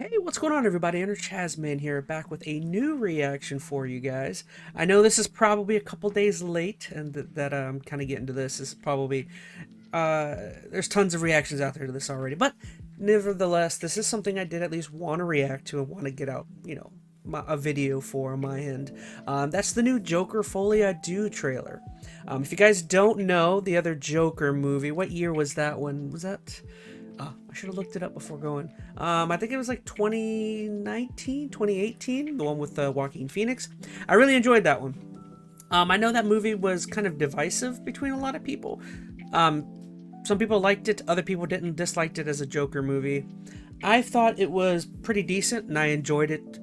Hey, what's going on, everybody? EnteRChazmaN here, back with a new reaction for you guys. I know this is probably a couple days late, and that I'm kind of getting to this. Is probably there's tons of reactions out there to this already, but nevertheless, this is something I did at least want to react to and want to get out, a video for on my end. That's the new Joker Folie Deux trailer. If you guys don't know the other Joker movie, what year was that one? Was that? I should have looked it up before going. I think it was like 2019, 2018, the one with Joaquin Phoenix. I really enjoyed that one. I know that movie was kind of divisive between a lot of people. Some people liked it, other people didn't, disliked it as a Joker movie. I thought it was pretty decent, and I enjoyed it.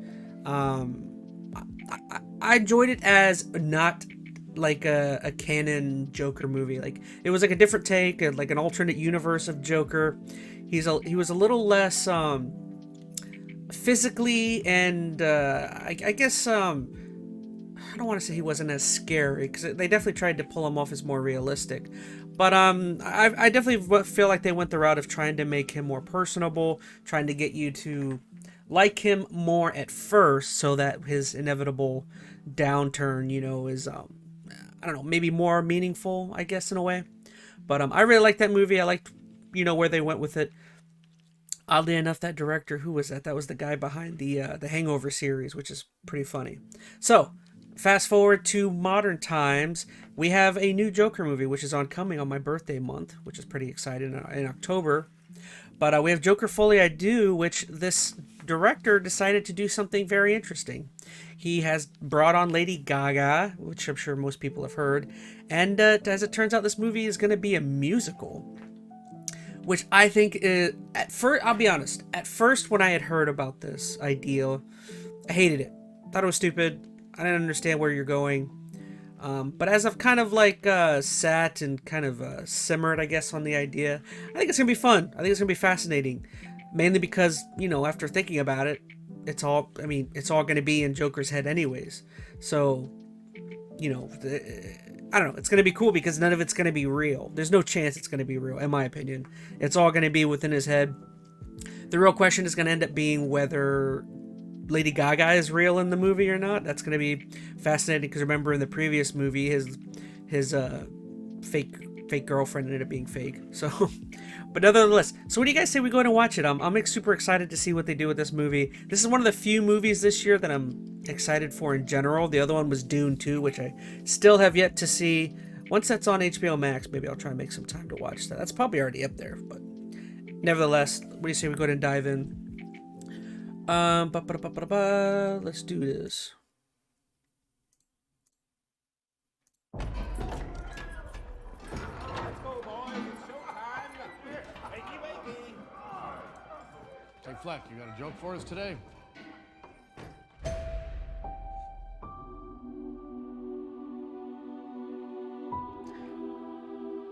I enjoyed it as not like a canon Joker movie. Like, it was like a different take, like an alternate universe of Joker. He was a little less physically, and I guess I don't want to say he wasn't as scary, because they definitely tried to pull him off as more realistic. But I definitely feel like they went the route of trying to make him more personable, trying to get you to like him more at first, so that his inevitable downturn, is I don't know, maybe more meaningful, I guess, in a way. But I really liked that movie. I liked, where they went with it. Oddly enough, that director, who was that? That was the guy behind the Hangover series, which is pretty funny. So, fast forward to modern times, we have a new Joker movie, which is coming on my birthday month, which is pretty exciting, in October. But we have Joker Folie Deux, which this director decided to do something very interesting. He has brought on Lady Gaga, which I'm sure most people have heard, and as it turns out, this movie is going to be a musical, which I think is, at first, I'll be honest, at first when I had heard about this idea, I hated it. Thought it was stupid. I didn't understand where you're going. But as I've kind of sat and kind of simmered, I guess, on the idea, I think it's going to be fun. I think it's going to be fascinating. Mainly because, after thinking about it, it's all going to be in Joker's head anyways. So, I don't know, it's going to be cool because none of it's going to be real. There's no chance it's going to be real, in my opinion. It's all going to be within his head. The real question is going to end up being whether Lady Gaga is real in the movie or not. That's going to be fascinating because remember in the previous movie, his fake girlfriend ended up being fake. So, but nonetheless, so what do you guys say we go ahead and watch it? I'm super excited to see what they do with this movie. This is one of the few movies this year that I'm excited for in general. The other one was Dune 2, which I still have yet to see. Once that's on HBO Max, maybe I'll try and make some time to watch that. That's probably already up there, but nevertheless, what do you say we go ahead and dive in? Let's do this. Hey, Fleck, you got a joke for us today?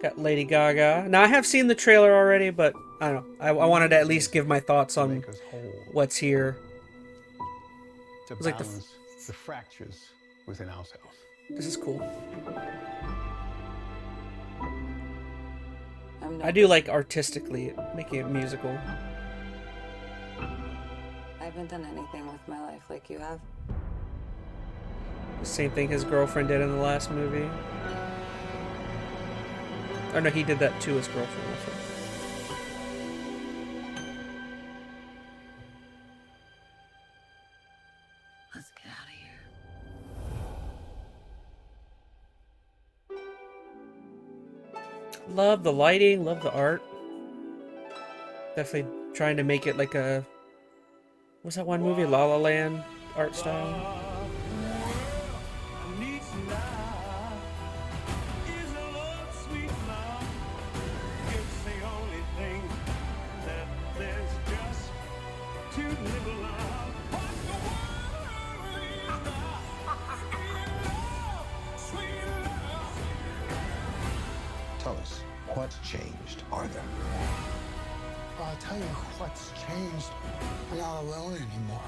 Got Lady Gaga. Now, I have seen the trailer already, but I don't know. I wanted to at least give my thoughts on what's here. To It's like balance the fractures within ourselves. This is cool. I do like artistically making it musical. I haven't done anything with my life like you have. The same thing his girlfriend did in the last movie. Oh no, he did that to his girlfriend. That's right. Let's get out of here. Love the lighting, love the art. Definitely trying to make it like a... What's that one movie? La La Land art style. Tell us, what's changed, Arthur? I'll tell you what's changed. I'm not alone anymore.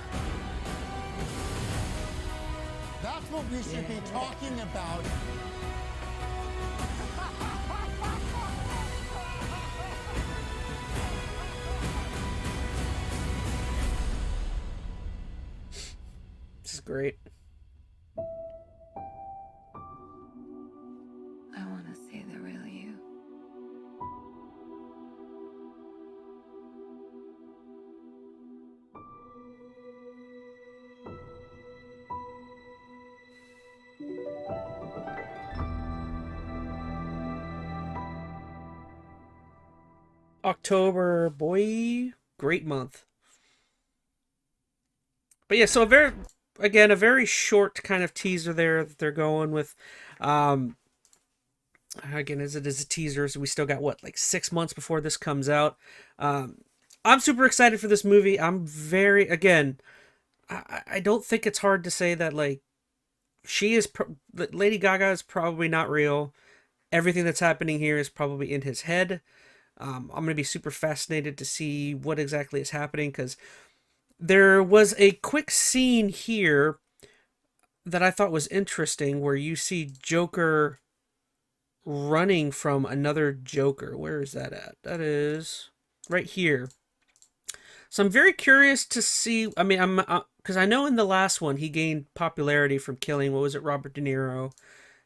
That's what we should be talking about. great. I want to see the real you. October, boy, great month. But yeah, so a very short kind of teaser there that they're going with. Again, as it is a teaser, so we still got what, like 6 months before this comes out. I'm super excited for this movie. Again, I don't think it's hard to say that like Lady Gaga is probably not real. Everything that's happening here is probably in his head. I'm going to be super fascinated to see what exactly is happening, because there was a quick scene here that I thought was interesting where you see Joker running from another Joker. Where is that at? That is right here. So I'm very curious to see. I mean, because I know in the last one he gained popularity from killing, what was it, Robert De Niro,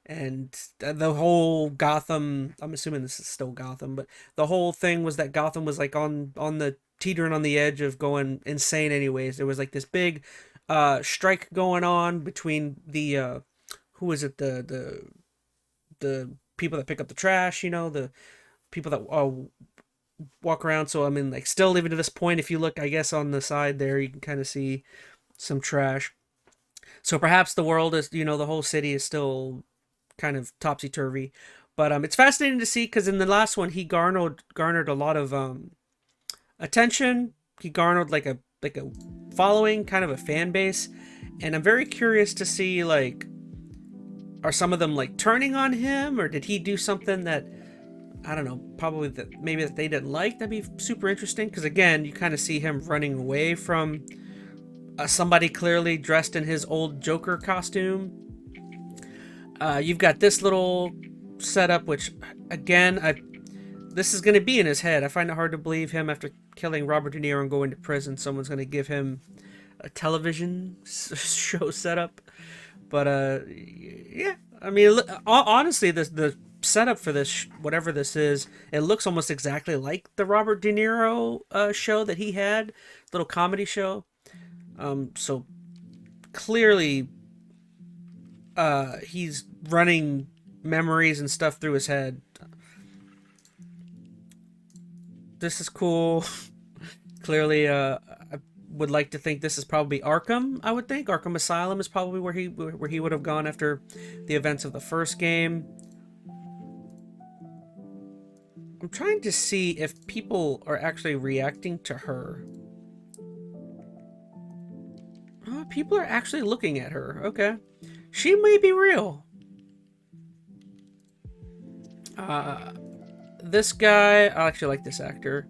and the whole Gotham. I'm assuming this is still Gotham, but the whole thing was that Gotham was like on the teetering on the edge of going insane. Anyways, there was like this big strike going on between the who is it, the people that pick up the trash, the people that walk around. So I mean, like, still even to this point, if you look, I guess, on the side there, you can kind of see some trash. So perhaps the world is, the whole city is still kind of topsy-turvy. But it's fascinating to see, because in the last one he garnered a lot of attention. He garnered like a following, kind of a fan base, and I'm very curious to see, like, are some of them like turning on him, or did he do something that, I don't know, probably maybe that they didn't like? That'd be super interesting, because again, you kind of see him running away from somebody clearly dressed in his old Joker costume. You've got this little setup, which again, this is going to be in his head. I find it hard to believe him, after killing Robert De Niro and going to prison, someone's going to give him a television show setup. But yeah, I mean, honestly, the setup for this, whatever this is, it looks almost exactly like the Robert De Niro show that he had, little comedy show. So clearly, he's running memories and stuff through his head. This is cool. Clearly, I would like to think this is probably Arkham. I would think Arkham Asylum is probably where he would have gone after the events of the first game. I'm trying to see if people are actually reacting to her. Oh, people are actually looking at her. Okay, she may be real. This guy, I actually like this actor.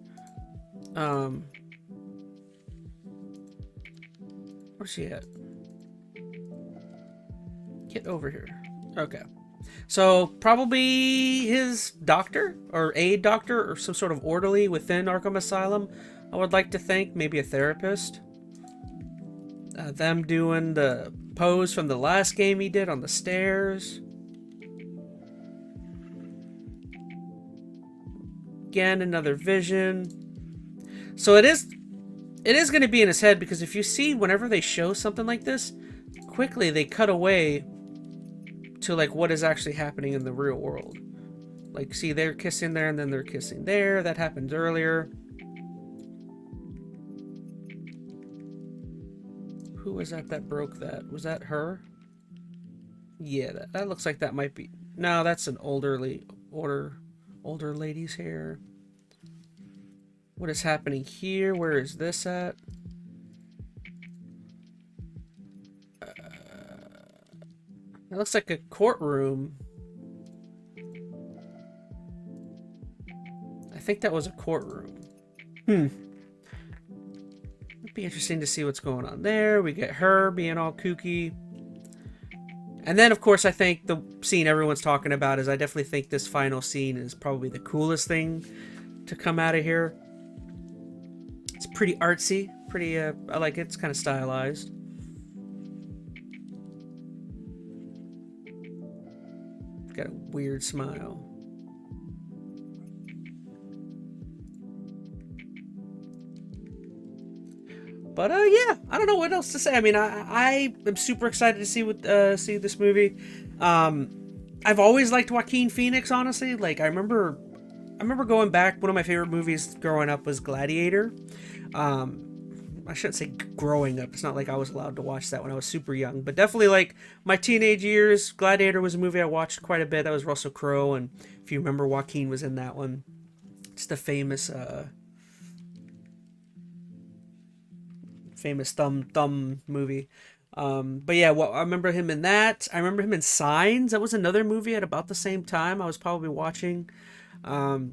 Where's he at? Get over here. Okay. So, probably his doctor, or aide doctor, or some sort of orderly within Arkham Asylum, I would like to think. Maybe a therapist. Them doing the pose from the last game he did on the stairs. Again, another vision. So it is going to be in his head, because if you see, whenever they show something like this, quickly they cut away to like what is actually happening in the real world. Like, see, they're kissing there and then they're kissing there. That happened earlier. Who was that broke that? Was that her? Yeah, that looks like that might be. No, that's an older lady's hair. What is happening here? Where is this at? It looks like a courtroom. I think that was a courtroom. It'd be interesting to see what's going on there. We get her being all kooky. And then, of course, I think the scene everyone's talking about is, I definitely think this final scene is probably the coolest thing to come out of here. It's pretty artsy. Pretty, I like it. It's kind of stylized. Got a weird smile. But yeah, I don't know what else to say. I mean, I am super excited to see this movie. I've always liked Joaquin Phoenix, honestly. Like I remember going back. One of my favorite movies growing up was Gladiator. I shouldn't say growing up. It's not like I was allowed to watch that when I was super young, but definitely like my teenage years. Gladiator was a movie I watched quite a bit. That was Russell Crowe, and if you remember, Joaquin was in that one. It's the famous thumb movie. But yeah, well, I remember him in that. I remember him in Signs. That was another movie at about the same time I was probably watching. Gosh,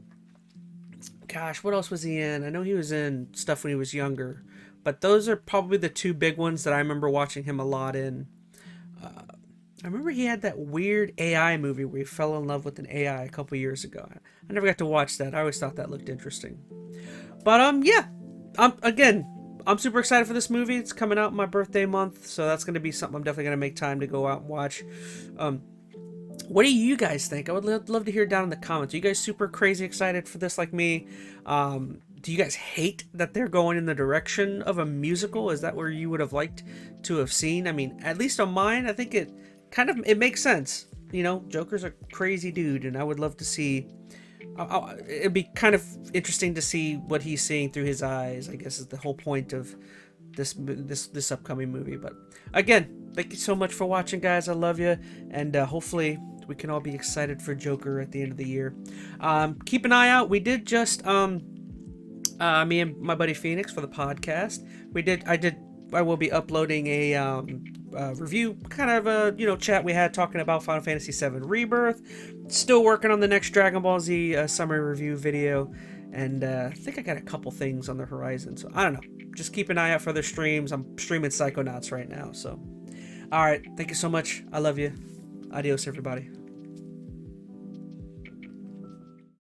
what else was he in? I know he was in stuff when he was younger, but those are probably the two big ones that I remember watching him a lot in. I remember he had that weird AI movie where he fell in love with an AI a couple years ago. I never got to watch that. I always thought that looked interesting. But yeah, I'm super excited for this movie. It's coming out in my birthday month, so that's going to be something I'm definitely going to make time to go out and watch. What do you guys think? I would love to hear down in the comments. Are you guys super crazy excited for this like me? Do you guys hate that they're going in the direction of a musical? Is that where you would have liked to have seen? I mean, at least on mine, I think it makes sense. You know, Joker's a crazy dude, and I would love to see... it'd be kind of interesting to see what he's seeing through his eyes, I guess is the whole point of this upcoming movie. But again, thank you so much for watching, guys. I love you, and hopefully we can all be excited for Joker at the end of the year. Keep an eye out. We did just me and my buddy Phoenix for the podcast. I will be uploading a review, kind of a chat we had talking about Final Fantasy VII Rebirth. Still working on the next Dragon Ball Z summary review video, and I think I got a couple things on the horizon. So I don't know. Just keep an eye out for other streams. I'm streaming Psychonauts right now. So, all right. Thank you so much. I love you. Adios, everybody.